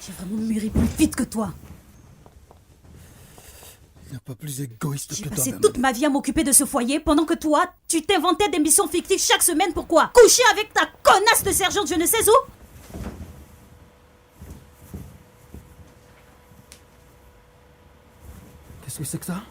J'ai vraiment mûri plus vite que toi. Il n'y a pas plus égoïste J'ai que passé toi-même. toute ma vie à m'occuper de ce foyer pendant que toi, tu t'inventais des missions fictives chaque semaine. Pourquoi? Coucher avec ta connasse de sergente je ne sais où? Qu'est-ce que c'est que ça?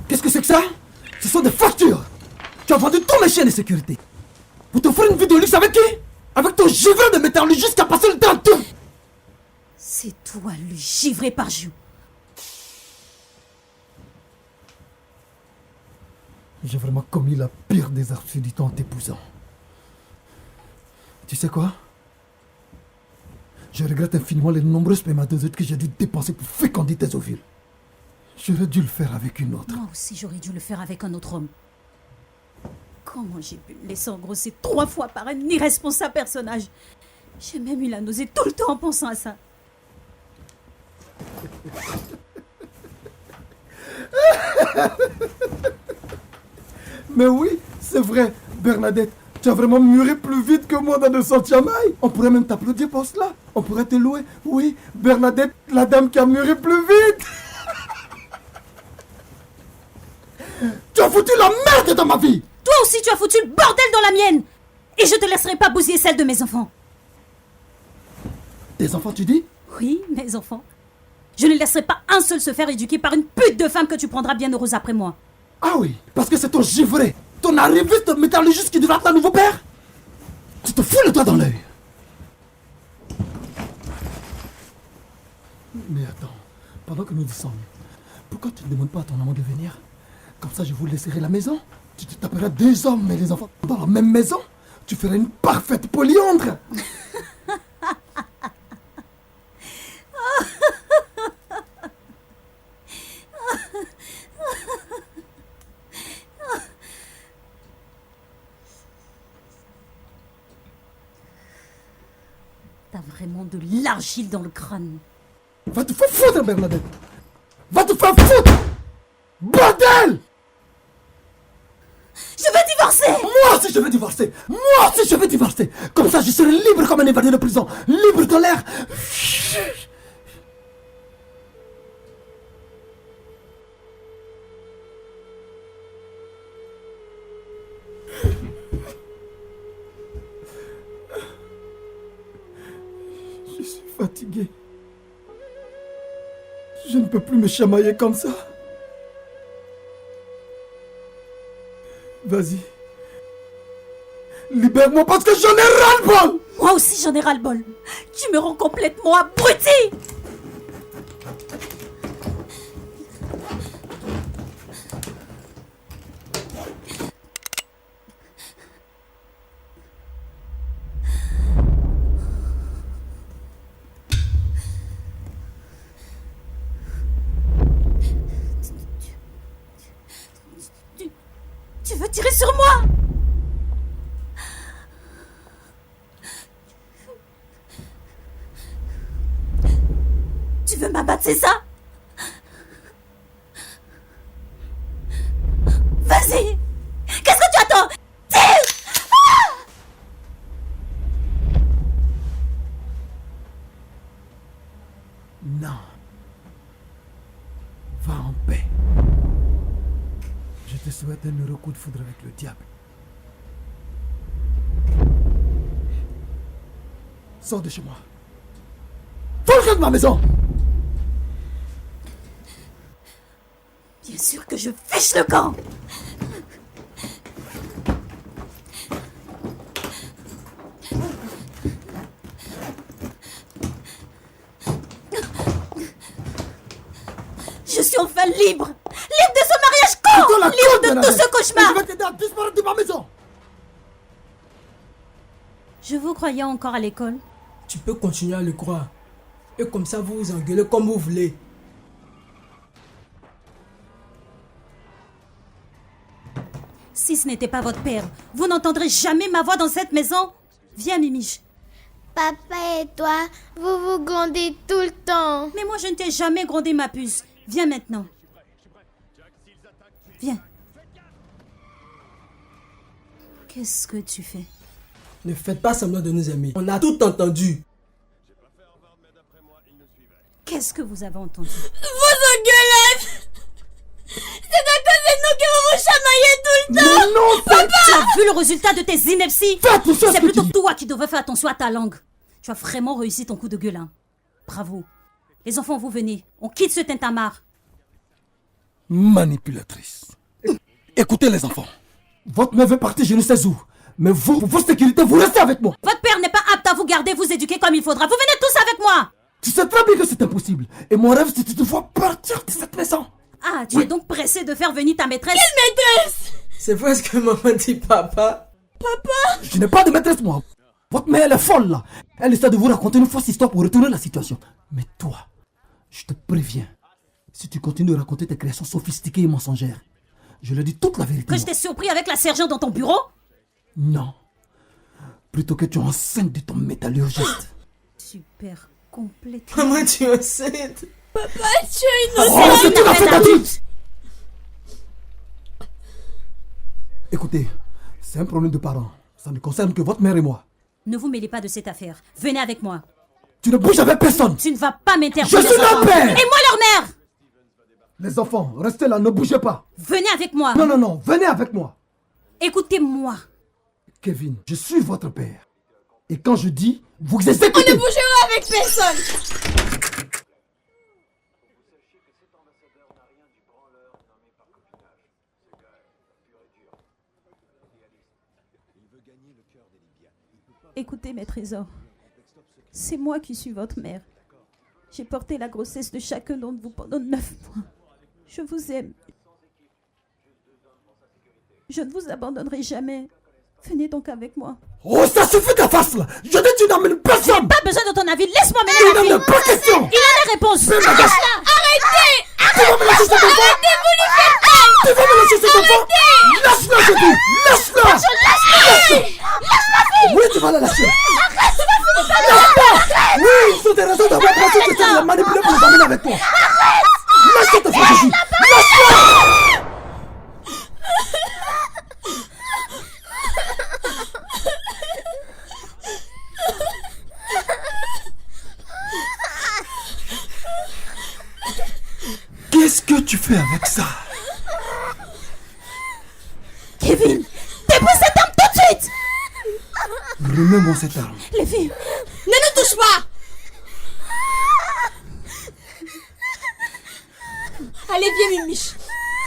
Qu'est-ce que c'est que ça? Ce sont des factures. Tu as vendu tous mes chiens de sécurité. Pour te faire une vie de luxe avec qui? Avec ton givré de métallurgiste qui a passé le temps à tout. C'est toi le givré par jour. J'ai vraiment commis la pire des absurdités en t'épousant. Tu sais quoi? Je regrette infiniment les nombreux spermatozoïdes que j'ai dû dépenser pour féconder tes ovules. J'aurais dû le faire avec une autre. Moi aussi, j'aurais dû le faire avec un autre homme. Comment j'ai pu me laisser engrosser 3 fois par un irresponsable personnage? J'ai même eu la nausée tout le temps en pensant à ça. Mais oui, c'est vrai, Bernadette. Tu as vraiment mûri plus vite que moi dans le Santiamaï. On pourrait même t'applaudir pour cela. On pourrait te louer. Oui, Bernadette, la dame qui a mûri plus vite. Tu as foutu la merde dans ma vie. Toi aussi, tu as foutu le bordel dans la mienne. Et je te laisserai pas bousiller celle de mes enfants. Tes enfants, tu dis? Oui, mes enfants. Je ne laisserai pas un seul se faire éduquer par une pute de femme que tu prendras bien heureuse après moi. Ah oui, parce que c'est ton givré, ton arriviste métallurgiste qui devra être ton nouveau père. Tu te fous le doigt dans l'œil. Mais attends, pendant que nous descendons, pourquoi tu ne demandes pas à ton amant de venir? Comme ça, je vous laisserai la maison. Tu te taperas 2 hommes et les enfants dans la même maison. Tu ferais une parfaite polyandre. T'as vraiment de l'argile dans le crâne. Va te faire foutre, Bernadette. Va te faire foutre. Bordel! Je veux divorcer! Moi aussi je veux divorcer. Moi aussi je veux divorcer. Comme ça je serai libre comme un évadé de prison. Libre dans l'air. Je suis fatigué. Je ne peux plus me chamailler comme ça. Vas-y. Libère-moi parce que j'en ai ras-le-bol. Moi aussi j'en ai ras-le-bol. Tu me rends complètement abruti. Tu veux tirer sur moi? Tu veux m'abattre, c'est ça? Vas-y! Qu'est-ce que tu attends? Tire! Non. Va en paix. Je te souhaite un heureux coup de foudre avec le diable. Sors de chez moi. Folge de ma maison! Bien sûr que je fiche le camp! Je suis enfin libre! Libre de ce mariage con! Libre de tout ce cauchemar! Je vais t'aider à disparaître de ma maison! Je vous croyais encore à l'école? Tu peux continuer à le croire. Et comme ça, vous vous engueulez comme vous voulez. Si ce n'était pas votre père, vous n'entendrez jamais ma voix dans cette maison. Viens, Mimiche. Papa et toi, vous vous grondez tout le temps. Mais moi, je ne t'ai jamais grondé, ma puce. Viens maintenant. Viens. Qu'est-ce que tu fais? Ne faites pas semblant de nous aimer. On a tout entendu. Qu'est-ce que vous avez entendu? Vous engueulez. C'est à cause de nous que vous vous chamaillez tout le temps. Mais non, Papa! Tu as vu le résultat de tes inepties? Fais attention à ce C'est que plutôt tu dis. toi qui devrais faire attention à ta langue. Tu as vraiment réussi ton coup de gueule, hein. Bravo. Les enfants, vous venez. On quitte ce tintamarre. Manipulatrice. Écoutez les enfants. Votre mère veut partir je ne sais où. Mais vous, pour votre sécurité, vous restez avec moi. Votre père n'est pas apte à vous garder, vous éduquer comme il faudra. Vous venez tous avec moi. Tu sais très bien que c'est impossible. Et mon rêve, c'est de te voir partir de cette maison. Ah, tu es donc pressé de faire venir ta maîtresse? Maîtresse. C'est presque que maman dit papa. Je n'ai pas de maîtresse, moi. Votre mère, elle est folle, là. Elle essaie de vous raconter une fausse histoire pour retourner la situation. Mais toi, je te préviens. Si tu continues de raconter tes créations sophistiquées et mensongères, je leur dis toute la vérité. Que je moi. t'ai surpris avec la sergente dans ton bureau? Non. Plutôt que tu es enceinte de ton métallurgiste. Super, complètement. Maman, tu es enceinte. Papa, tu es une Oh, c'est une affaire d'adulte. d'adulte. Écoutez, c'est un problème de parents. Ça ne concerne que votre mère et moi. Ne vous mêlez pas de cette affaire. Venez avec moi. Tu ne bouges avec personne. Tu ne vas pas m'interdire. Je suis leur père. Et moi leur mère. Les enfants, restez là, ne bougez pas. Venez avec moi. Non, non, non, venez avec moi. Écoutez-moi. Kevin, je suis votre père. Et quand je dis, vous exécutez. On ne bougera avec personne. Écoutez mes trésors. C'est moi qui suis votre mère. J'ai porté la grossesse de chacun d'entre vous pendant 9 mois. Je vous aime. Je ne vous abandonnerai jamais. Venez donc avec moi. Oh, ça suffit ta face là. Je dis que tu n'emmènes personne. Pas besoin de ton avis. Laisse-moi Il mener ma n'en fille. est pas question. Il a la réponse. Arrêtez. Tu vas me lâcher cet enfant. Tu vas me lâcher cet enfant. Lâche-la, je dis. Lâche-la. Lâche-la. Oui, tu vas la lâcher. Lâche-la. Oui, sur des raisons d'avoir pensé que tu la manipuler pour les emmener avec toi. Lâche cet enfant, je dis. Lâche-la. Qu'est-ce que tu fais avec ça? Kevin, dépose cette arme tout de suite. Remets-moi cette arme. Les filles, Ne nous touche pas. Allez, viens, Mimiche.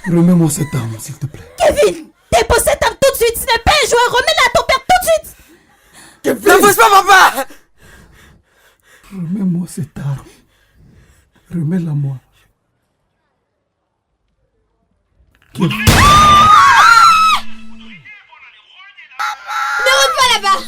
Remets-moi cette arme, s'il te plaît. Kevin, dépose cette arme tout de suite. Ce n'est pas un joueur. Remets-la à ton père tout de suite. Kevin! Ne pousse pas, papa. Remets-moi cette arme. Remets-la moi. Kevin. Ne rentre pas là-bas.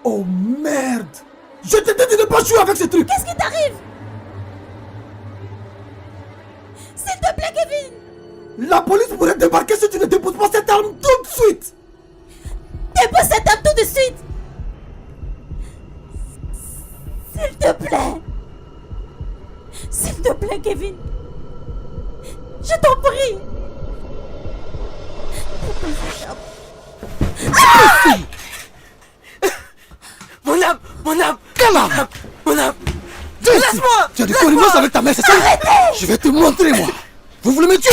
Oh merde! Je t'ai dit de ne pas jouer avec ces trucs! Qu'est-ce qui t'arrive? S'il te plaît, Kevin. La police pourrait débarquer si tu ne déposes pas cette arme tout de suite! Dépose cette arme tout de suite. S'il te plaît. S'il te plaît, Kevin. Je t'en prie. Mon âme. Quelle arme? Mon âme. Laisse-moi! Tu as des connivences avec ta mère, c'est ça? Je vais te montrer, moi! Vous voulez me tuer?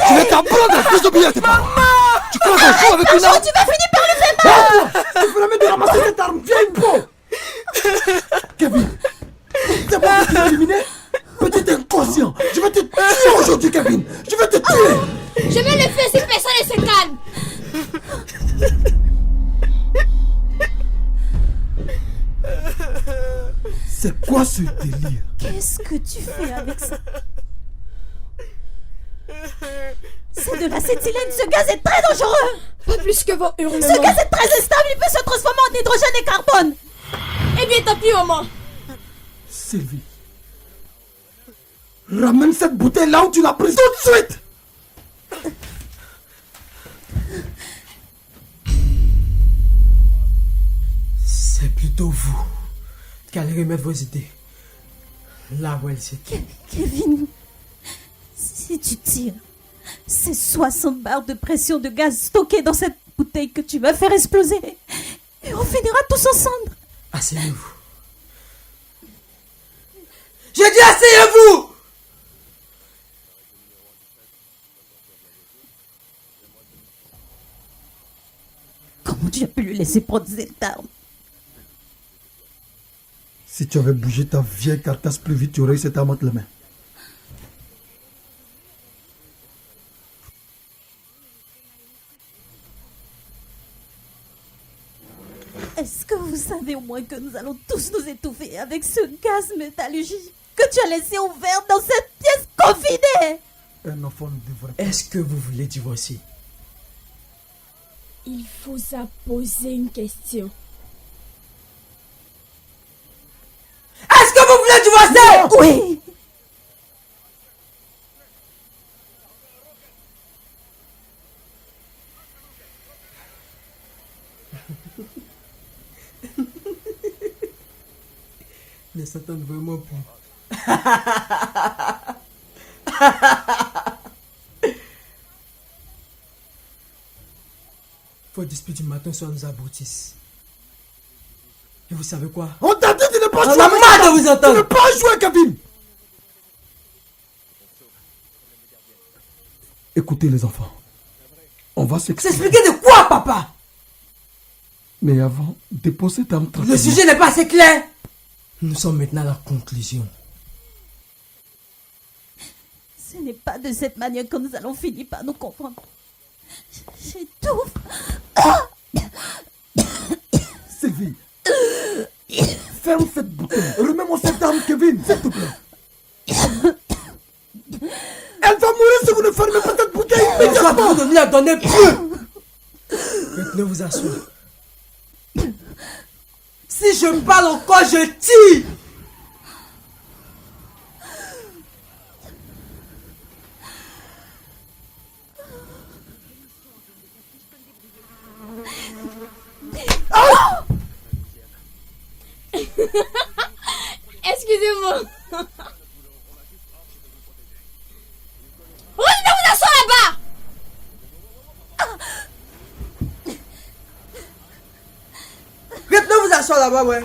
Je vais t'apprendre à désobéir à tes parents! Tu crois qu'on joue avec une arme? Tu vas finir par le faire. Oh, tu ferais mieux de ramasser cette arme! Viens, une peau! Kevin! C'est bon que tu l'as éliminé? Petit inconscient! Je vais te tuer aujourd'hui, Kevin! Je vais te tuer! Je vais le faire si personne ne se calme. C'est quoi ce délire? Qu'est-ce que tu fais avec ça? C'est de l'acétylène. Ce gaz est très dangereux. Pas plus que vos Ce hurlements. gaz est très instable. Il peut se transformer en hydrogène et carbone. Eh bien, tant pis, maman. Sylvie, ramène cette bouteille là où tu l'as prise tout de suite! plutôt vous qui allez remettre vos idées là où elles étaient. Kevin, si tu tires, c'est 60 barres de pression de gaz stockées dans cette bouteille que tu vas faire exploser. Et on finira tous en cendres. Asseyez-vous. J'ai dit asseyez-vous! Comment tu as pu lui laisser prendre cette arme? Si tu avais bougé ta vieille carcasse plus vite, tu aurais eu cette arme entre les mains. Est-ce que vous savez au moins que nous allons tous nous étouffer avec ce gaz métallurgique que tu as laissé ouvert dans cette pièce confinée? Un enfant ne devrait pas. Est-ce que vous voulez divorcer? Il faut se poser une question. Est-ce que vous voulez divorcer? Oui. Ne s'entendent vraiment plus. Vos disputes du matin soir nous abrutissent. Et vous savez quoi? On t'a dit de ne pas On jouer! a marre de vous De ne entendre! pas jouer, Kevin! Écoutez les enfants. On va s'expliquer. S'expliquer de quoi, papa? Mais avant, déposez ta arme Le tranquillement. sujet n'est pas assez clair. Nous sommes maintenant à la conclusion. Ce n'est pas de cette manière que nous allons finir par nous comprendre. J'étouffe. Sylvie, ferme cette bouteille. Remets-moi cette arme, Kevin, s'il te plaît. Elle va mourir si vous ne fermez pas cette bouteille Mais soit immédiatement. vous ne lui en donnez plus. Maintenant vous asseoir. Si je parle encore, je tire. Excusez-moi. Revenez vous asseoir là-bas. Maintenant vous asseoir là-bas, ouais.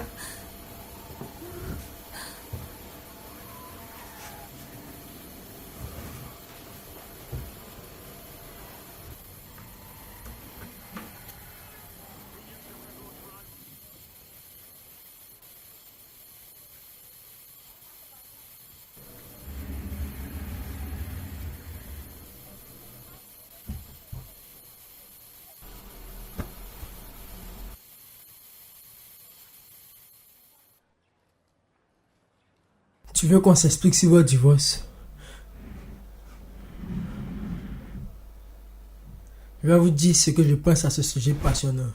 Tu veux qu'on s'explique sur votre divorce? Je vais vous dire ce que je pense à ce sujet passionnant.